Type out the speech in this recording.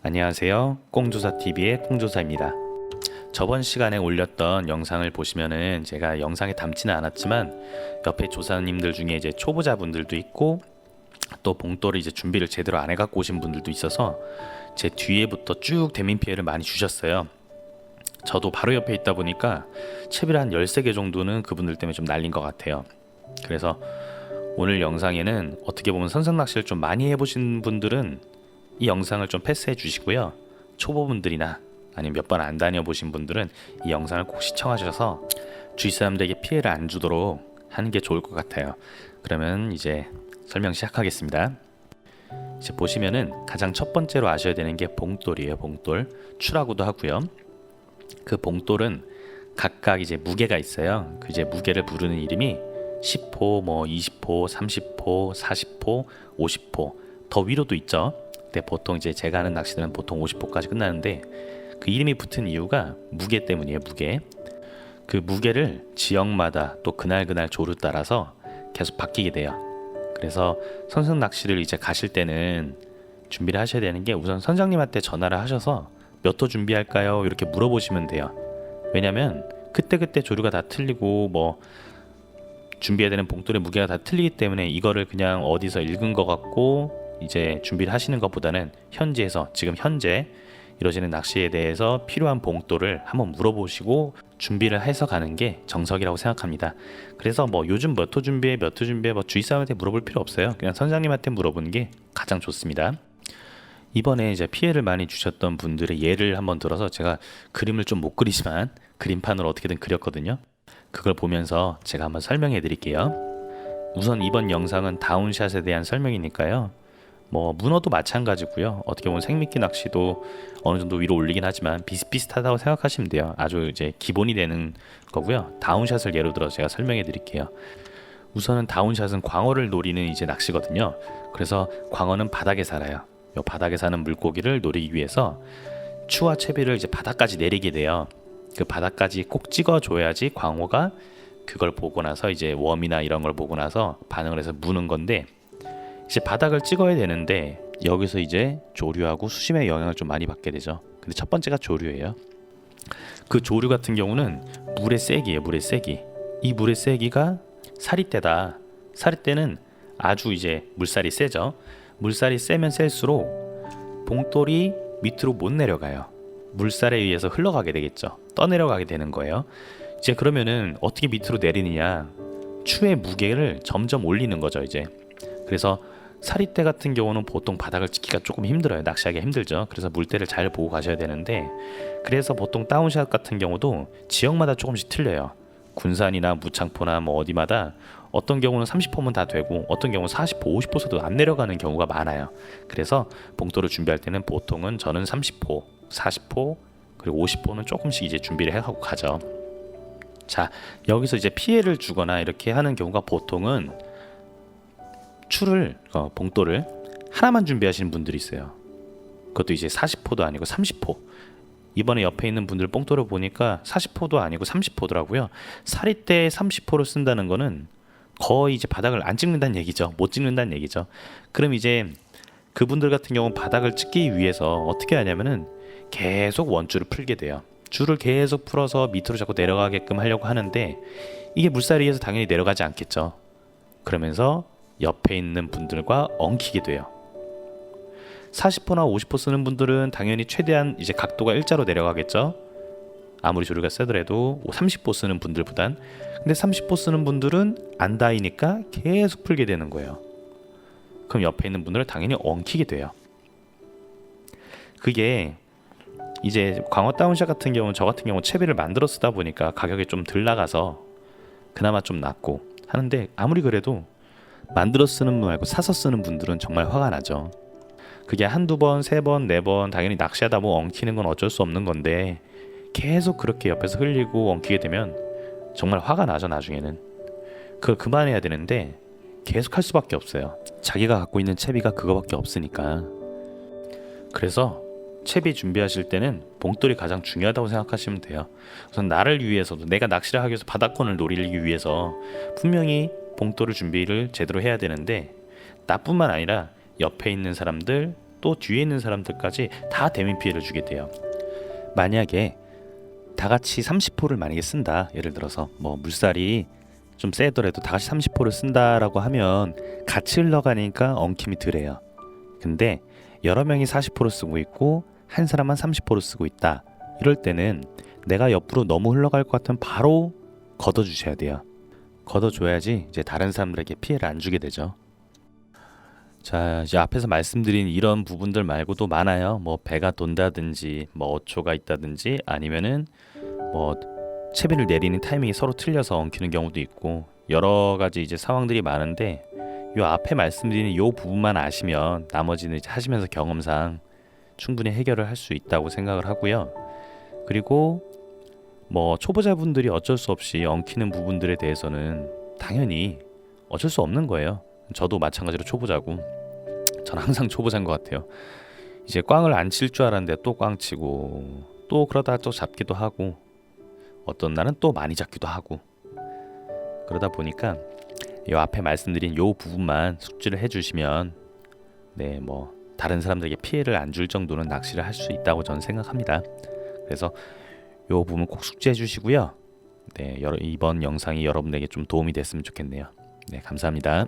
안녕하세요. 꽁조사TV의 꽁조사입니다. 저번 시간에 올렸던 영상을 보시면은 제가 영상에 담지는 않았지만 옆에 조사님들 중에 이제 초보자분들도 있고 또 봉돌을 이제 준비를 제대로 안 해갖고 오신 분들도 있어서 제 뒤에부터 쭉 대민 피해를 많이 주셨어요. 저도 바로 옆에 있다 보니까 채비를 한 13개 정도는 그분들 때문에 좀 날린 것 같아요. 그래서 오늘 영상에는 어떻게 보면 선상 낚시를 좀 많이 해보신 분들은 이 영상을 좀 패스해 주시고요. 초보분들이나 아니면 몇 번 안 다녀보신 분들은 이 영상을 꼭 시청하셔서 주위 사람들에게 피해를 안 주도록 하는 게 좋을 것 같아요. 그러면 이제 설명 시작하겠습니다. 이제 보시면은 가장 첫 번째로 아셔야 되는 게 봉돌이에요. 봉돌 추라고도 하고요. 그 봉돌은 각각 이제 무게가 있어요. 그 이제 무게를 부르는 이름이 10호, 뭐 20호, 30호, 40호, 50호, 더 위로도 있죠. 근데 보통 이제 제가 하는 낚시들은 보통 50호까지 끝나는데 그 이름이 붙은 이유가 무게 때문이에요. 무게. 그 무게를 지역마다 또 그날 조류 따라서 계속 바뀌게 돼요. 그래서 선상 낚시를 이제 가실 때는 준비를 하셔야 되는 게 우선 선장님한테 전화를 하셔서 몇 호 준비할까요? 이렇게 물어보시면 돼요. 왜냐면 그때 조류가 다 틀리고 뭐 준비해야 되는 봉돌의 무게가 다 틀리기 때문에 이거를 그냥 어디서 읽은 것 같고 이제 준비를 하시는 것보다는 현지에서 지금 현재 이루어지는 낚시에 대해서 필요한 봉돌을 한번 물어보시고 준비를 해서 가는 게 정석이라고 생각합니다. 그래서 뭐 요즘 몇 호 준비해 뭐 주위 사람한테 물어볼 필요 없어요. 그냥 선장님한테 물어보는 게 가장 좋습니다. 이번에 이제 피해를 많이 주셨던 분들의 예를 한번 들어서 제가 그림을 좀 못 그리지만 그림판으로 어떻게든 그렸거든요. 그걸 보면서 제가 한번 설명해 드릴게요. 우선 이번 영상은 다운샷에 대한 설명이니까요. 뭐 문어도 마찬가지고요. 어떻게 보면 생미끼 낚시도 어느 정도 위로 올리긴 하지만 비슷비슷하다고 생각하시면 돼요. 아주 이제 기본이 되는 거고요. 다운샷을 예로 들어 제가 설명해 드릴게요. 우선은 다운샷은 광어를 노리는 이제 낚시거든요. 그래서 광어는 바닥에 살아요. 요 바닥에 사는 물고기를 노리기 위해서 추와 채비를 이제 바닥까지 내리게 돼요. 그 바닥까지 꼭 찍어줘야지 광어가 그걸 보고 나서 이제 웜이나 이런 걸 보고 나서 반응을 해서 무는 건데 이제 바닥을 찍어야 되는데 여기서 이제 조류하고 수심의 영향을 좀 많이 받게 되죠. 근데 첫 번째가 조류예요. 그 조류 같은 경우는 물의 세기예요. 물의 세기. 이 물의 세기가 사리대다. 사리대는 아주 이제 물살이 세죠. 물살이 세면 셀수록 봉돌이 밑으로 못 내려가요. 물살에 의해서 흘러가게 되겠죠. 떠내려가게 되는 거예요. 이제 그러면은 어떻게 밑으로 내리느냐? 추의 무게를 점점 올리는 거죠. 이제 그래서 사리대 같은 경우는 보통 바닥을 찍기가 조금 힘들어요. 낚시하기가 힘들죠. 그래서 물때를 잘 보고 가셔야 되는데 그래서 보통 다운샷 같은 경우도 지역마다 조금씩 틀려요. 군산이나 무창포나 뭐 어디마다 어떤 경우는 30호면 다 되고 어떤 경우는 40호, 50호서도 안 내려가는 경우가 많아요. 그래서 봉돌을 준비할 때는 보통은 저는 30호, 40호 그리고 50호는 조금씩 이제 준비를 해가고 가죠. 자, 여기서 이제 피해를 주거나 이렇게 하는 경우가 보통은 추를 봉돌을 하나만 준비하시는 분들이 있어요. 그것도 이제 40호도 아니고 30호. 이번에 옆에 있는 분들 봉돌을 보니까 40호도 아니고 30호더라고요. 사리대 30호를 쓴다는 거는 거의 이제 바닥을 안 찍는다는 얘기죠. 못 찍는다는 얘기죠. 그럼 이제 그분들 같은 경우는 바닥을 찍기 위해서 어떻게 하냐면은 계속 원줄을 풀게 돼요. 줄을 계속 풀어서 밑으로 자꾸 내려가게끔 하려고 하는데 이게 물살에 의해서 당연히 내려가지 않겠죠. 그러면서 옆에 있는 분들과 엉키게 돼요. 40호나 50호 쓰는 분들은 당연히 최대한 이제 각도가 일자로 내려가겠죠. 아무리 조류가 세더라도 30호 쓰는 분들보단. 근데 30호 쓰는 분들은 안 닿으니까 계속 풀게 되는 거예요. 그럼 옆에 있는 분들은 당연히 엉키게 돼요. 그게 이제 광어 다운샷 같은 경우는 저 같은 경우 채비를 만들어 쓰다 보니까 가격이 좀 덜 나가서 그나마 좀 낫고 하는데 아무리 그래도 만들어 쓰는 분 말고 사서 쓰는 분들은 정말 화가 나죠. 그게 한두 번, 세 번, 네 번 당연히 낚시하다 보면 엉키는 건 어쩔 수 없는 건데 계속 그렇게 옆에서 흘리고 엉키게 되면 정말 화가 나죠. 나중에는 그걸 그만해야 되는데 계속 할 수밖에 없어요. 자기가 갖고 있는 채비가 그거밖에 없으니까. 그래서 채비 준비하실 때는 봉돌이 가장 중요하다고 생각하시면 돼요. 우선 나를 위해서도 내가 낚시를 하기 위해서 바닥권을 노리기 위해서 분명히 봉돌을 준비를 제대로 해야 되는데 나뿐만 아니라 옆에 있는 사람들 또 뒤에 있는 사람들까지 다 대면 피해를 주게 돼요. 만약에 다 같이 30호를 만약에 쓴다. 예를 들어서 뭐 물살이 좀 세더라도 다 같이 30호를 쓴다라고 하면 같이 흘러가니까 엉킴이 덜해요. 근데 여러 명이 40호를 쓰고 있고 한 사람만 30호를 쓰고 있다. 이럴 때는 내가 옆으로 너무 흘러갈 것 같으면 바로 걷어주셔야 돼요. 걷어줘야지 이제 다른 사람들에게 피해를 안 주게 되죠. 자, 이제 앞에서 말씀드린 이런 부분들 말고도 많아요. 뭐 배가 돈다든지 뭐 어초가 있다든지 아니면은 뭐 채비를 내리는 타이밍이 서로 틀려서 엉키는 경우도 있고 여러 가지 이제 상황들이 많은데 요 앞에 말씀드린 요 부분만 아시면 나머지는 이제 하시면서 경험상 충분히 해결을 할 수 있다고 생각을 하고요. 그리고 뭐 초보자분들이 어쩔 수 없이 엉키는 부분들에 대해서는 당연히 어쩔 수 없는 거예요. 저도 마찬가지로 초보자고 저는 항상 초보자인 것 같아요. 이제 꽝을 안 칠 줄 알았는데 또 꽝 치고 또 그러다 또 잡기도 하고 어떤 날은 또 많이 잡기도 하고 그러다 보니까 이 앞에 말씀드린 요 부분만 숙지를 해주시면 네 뭐 다른 사람들에게 피해를 안 줄 정도는 낚시를 할 수 있다고 저는 생각합니다. 그래서 요 부분 꼭 숙지해 주시고요. 네, 이번 영상이 여러분에게 좀 도움이 됐으면 좋겠네요. 네, 감사합니다.